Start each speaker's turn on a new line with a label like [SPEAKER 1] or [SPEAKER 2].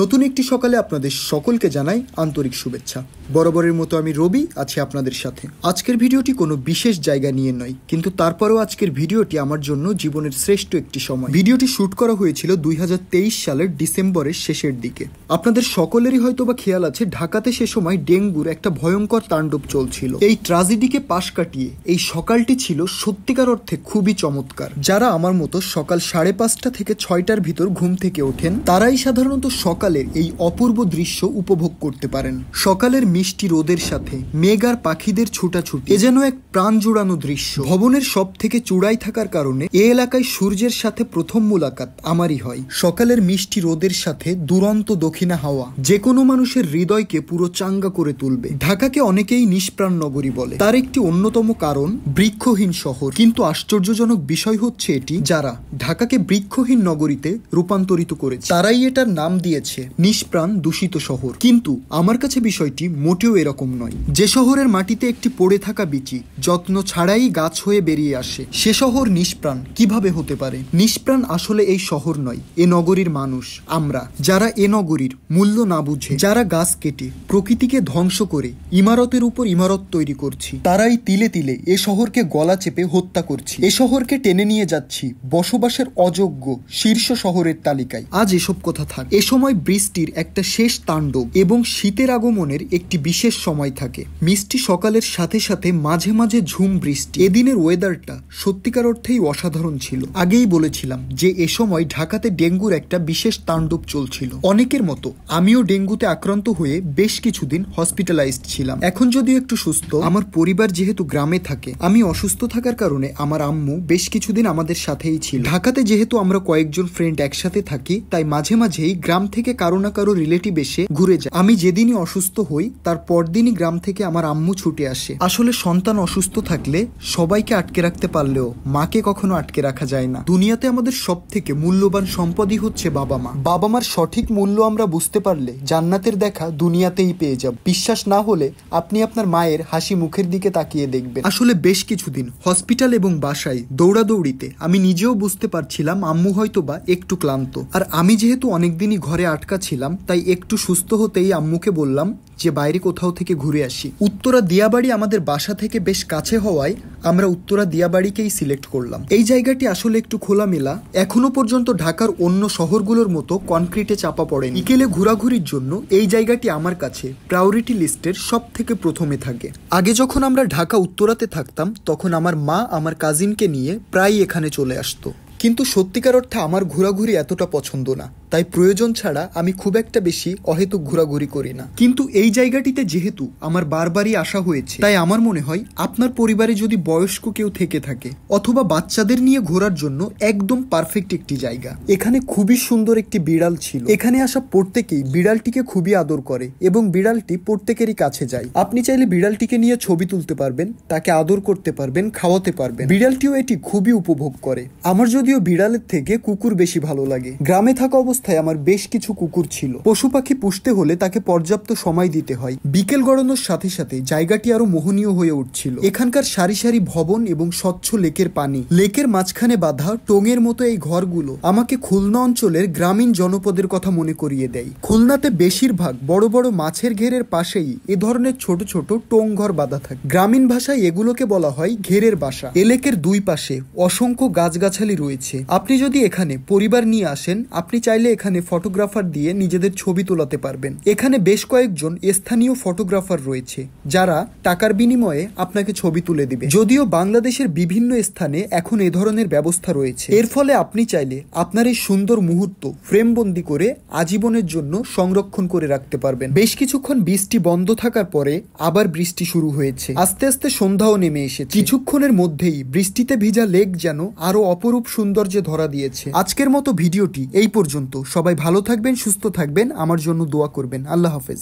[SPEAKER 1] নতুন একটি সকালে আপনাদের সকলকে জানাই আন্তরিক শুভেচ্ছা। বরাবরের মতো আমি রবি আছি আপনাদের সাথে। আজকের ভিডিওটি কোনো বিশেষ জায়গা নিয়ে নয়, কিন্তু তারপরেও আজকের ভিডিওটি আমার জন্য জীবনের শ্রেষ্ঠ একটি সময়। ভিডিওটি শুট করা হয়েছিল 2023 সালের ডিসেম্বরের শেষের দিকে। আপনাদের সকলেরই হয়তোবা খেয়াল আছে, ঢাকাতে সে সময় ডেঙ্গুর একটা ভয়ঙ্কর তাণ্ডব চলছিল। এই ট্র্যাজেডিকে পাশ কাটিয়ে এই সকালটি ছিল সত্যিকার অর্থে খুবই চমৎকার। যারা আমার মতো সকাল 5:30 থেকে 6টার ভিতর ঘুম থেকে ওঠেন, তারাই সাধারণত সকালের এই অপূর্ব দৃশ্য উপভোগ করতে পারেন। সকালের মিষ্টি রোদের সাথে মেঘ আর পাখিদের ছুটাছুটি, এ যেন এক প্রাণ জুড়ানো দৃশ্য। ভবনের সব থেকে চূড়ায় থাকার কারণে এ এলাকায় সূর্যের সাথে প্রথম মুলাকাত আমারই হয়। সকালের মিষ্টি রোদের সাথে দুরন্ত দক্ষিণা হাওয়া যে কোনো মানুষের হৃদয়কে পুরো চাঙ্গা করে তুলবে। ঢাকাকে অনেকেই নিষ্প্রাণ নগরী বলে, তার একটি অন্যতম কারণ বৃক্ষহীন শহর। কিন্তু আশ্চর্যজনক বিষয় হচ্ছে এটি, যারা ঢাকাকে বৃক্ষহীন নগরীতে রূপান্তরিত করেছে তারাই এটার নাম দিয়েছে নিষ্প্রাণ দূষিত শহর। কিন্তু আমার কাছে বিষয়টি মোটেও এরকম নয়। যে শহরের মাটিতে একটি পড়ে থাকা বিচি যত্ন ছাড়াই গাছ হয়ে বেরিয়ে আসে, সে শহর নিষ্প্রাণ কিভাবে হতে পারে? নিষ্প্রাণ আসলে এই শহর নয়, এ নগরীর মানুষ। আমরা যারা এ নগরীর মূল্য না বুঝে, যারা গাছ কেটে প্রকৃতিকে ধ্বংস করে ইমারতের উপর ইমারত তৈরি করছি, তারাই তিলে তিলে এ শহরকে গলা চেপে হত্যা করছি। এ শহরকে টেনে নিয়ে যাচ্ছি বসবাসের অযোগ্য শীর্ষ শহরের তালিকায়। আজ এসব কথা থাক। এ সময় বৃষ্টির একটা শেষ তাণ্ডব এবং শীতের আগমনের একটি বিশেষ সময় থাকে। মিষ্টি সকালের সাথে সাথে মাঝে মাঝে ঝুম বৃষ্টি। এদিনের ওয়েদারটা সত্যিকার অর্থেই অসাধারণ ছিল। আগেই বলেছিলাম যে এ সময় ঢাকাতে ডেঙ্গুর একটা বিশেষ তাণ্ডব চলছিল। অনেকের মতো আমিও ডেঙ্গুতে আক্রান্ত হয়ে বেশ কিছুদিন হসপিটালাইজড ছিলাম। এখন যদিও একটু সুস্থ। আমার পরিবার যেহেতু গ্রামে থাকে, আমি অসুস্থ থাকার কারণে আমার আম্মু বেশ কিছুদিন আমাদের সাথেই ছিল। ঢাকাতে যেহেতু আমরা কয়েকজন ফ্রেন্ড একসাথে থাকি, তাই মাঝে মাঝেই গ্রাম থেকে কারো না কারো রিলেটিভ এসে ঘুরে যায়। আমি যেদিনই অসুস্থ হই, তার পরদিনই গ্রাম থেকে আমার আম্মু ছুটে আসে। আসলে সন্তান অসুস্থ থাকলে সবাইকে আটকে রাখতে পারলেও মাকে কখনো আটকে রাখা যায় না। দুনিয়াতে আমাদের সব থেকে মূল্যবান সম্পদই হচ্ছে বাবা মা। বাবা মার সঠিক মূল্য আমরা বুঝতে পারলে জান্নাতের দেখা দুনিয়াতেই পেয়ে যাব। বিশ্বাস না হলে আপনি আপনার মায়ের হাসি মুখের দিকে তাকিয়ে দেখবেন। আসলে বেশ কিছুদিন হসপিটাল এবং বাসায় দৌড়াদৌড়িতে আমি নিজেও বুঝতে পারছিলাম আম্মু হয়তো বা একটু ক্লান্ত। আর আমি যেহেতু অনেকদিনই ঘরে আটকা ছিলাম, তাই একটু সুস্থ হতেই আম্মুকে বললাম যে বাইরে কোথাও থেকে ঘুরে আসি। উত্তরা দিয়াবাড়ি আমাদের বাসা থেকে বেশ কাছে হওয়ায় আমরা উত্তরা দিয়াবাড়িকেই সিলেক্ট করলাম। এই জায়গাটি আসলে একটু খোলামেলা, এখনো পর্যন্ত ঢাকার অন্য শহরগুলোর মতো কনক্রিটে চাপা পড়েনি। বিকেলে ঘোরাঘুরির জন্য এই জায়গাটি আমার কাছে প্রায়োরিটি লিস্টের সব থেকে প্রথমে থাকে। আগে যখন আমরা ঢাকা উত্তরাতে থাকতাম, তখন আমার মা আমার কাজিনকে নিয়ে প্রায় এখানে চলে আসতো। কিন্তু সত্যিকার অর্থে আমার ঘোরাঘুরি এতটা পছন্দ না, তাই প্রয়োজন ছাড়া আমি খুব একটা বেশি অহেতুক ঘোরাঘুরি করি না। কিন্তু এই জায়গাটিতে যেহেতু আমার বারবারই আসা হয়েছে, তাই আমার মনে হয় আপনার পরিবারে যদি বয়স্ক কেউ থেকে থাকে অথবা বাচ্চাদের নিয়ে ঘোরার জন্য একদম পারফেক্ট একটি জায়গা। এখানে খুবই সুন্দর একটি বিড়াল ছিল। এখানে আসা প্রত্যেকেই বিড়ালটিকে খুবই আদর করে এবং বিড়ালটি প্রত্যেকেরই কাছে যায়। আপনি চাইলে বিড়ালটিকে নিয়ে ছবি তুলতে পারবেন, তাকে আদর করতে পারবেন, খাওয়াতে পারবেন। বিড়ালটিও এটি খুবই উপভোগ করে। আমার যদিও বিড়ালের থেকে কুকুর বেশি ভালো লাগে। গ্রামে থাকা অবস্থায় আমার বেশ কিছু কুকুর ছিল। পশু পাখি পুষতে হলে তাকে পর্যাপ্ত সময় দিতে হয়। বিকেল গড়ানোর সাথে সাথে জায়গাটি আরো মোহনীয় হয়ে উঠছিল। এখানকার সারি সারি ভবন এবং স্বচ্ছ লেকের পানি, লেকের মাঝখানে বাঁধা টোঙের মতো এই ঘরগুলো আমাকে খুলনা অঞ্চলের গ্রামীণ জনপদের কথা মনে করিয়ে দেয়। খুলনাতে বেশিরভাগ বড় বড় মাছের ঘেরের পাশেই এ ধরনের ছোট ছোট টোং ঘর বাঁধা থাকে। গ্রামীণ ভাষায় এগুলোকে বলা হয় ঘেরের বাসা। এ লেকের দুই পাশে অসংখ্য গাছগাছালি রয়েছে। আপনি যদি এখানে পরিবার নিয়ে আসেন, আপনি চাইলে এখানে ফটোগ্রাফার দিয়ে নিজেদের ছবি তোলাতে পারবেন। এখানে বেশ কয়েকজন স্থানীয় ফটোগ্রাফার রয়েছে, যারা টাকার বিনিময়ে আপনাকে ছবি তুলে দিবে। যদিও বাংলাদেশের বিভিন্ন স্থানে এখন এ ধরনের ব্যবস্থা রয়েছে। এর ফলে আপনি চাইলে আপনার এই সুন্দর মুহূর্ত ফ্রেমবন্দি করে আজীবনের জন্য সংরক্ষণ করে রাখতে পারবেন। বেশ কিছুক্ষণ বৃষ্টি বন্ধ থাকার পরে আবার বৃষ্টি শুরু হয়েছে। আস্তে আস্তে সন্ধ্যাও নেমে এসেছে। কিছুক্ষণের মধ্যেই বৃষ্টিতে ভিজা লেক যেন আরো অপরূপ সৌন্দর্যে ধরা দিয়েছে। আজকের মতো ভিডিওটি এই পর্যন্ত। সবাই ভালো থাকবেন, সুস্থ থাকবেন, আমার জন্য দোয়া করবেন। আল্লাহ হাফেজ।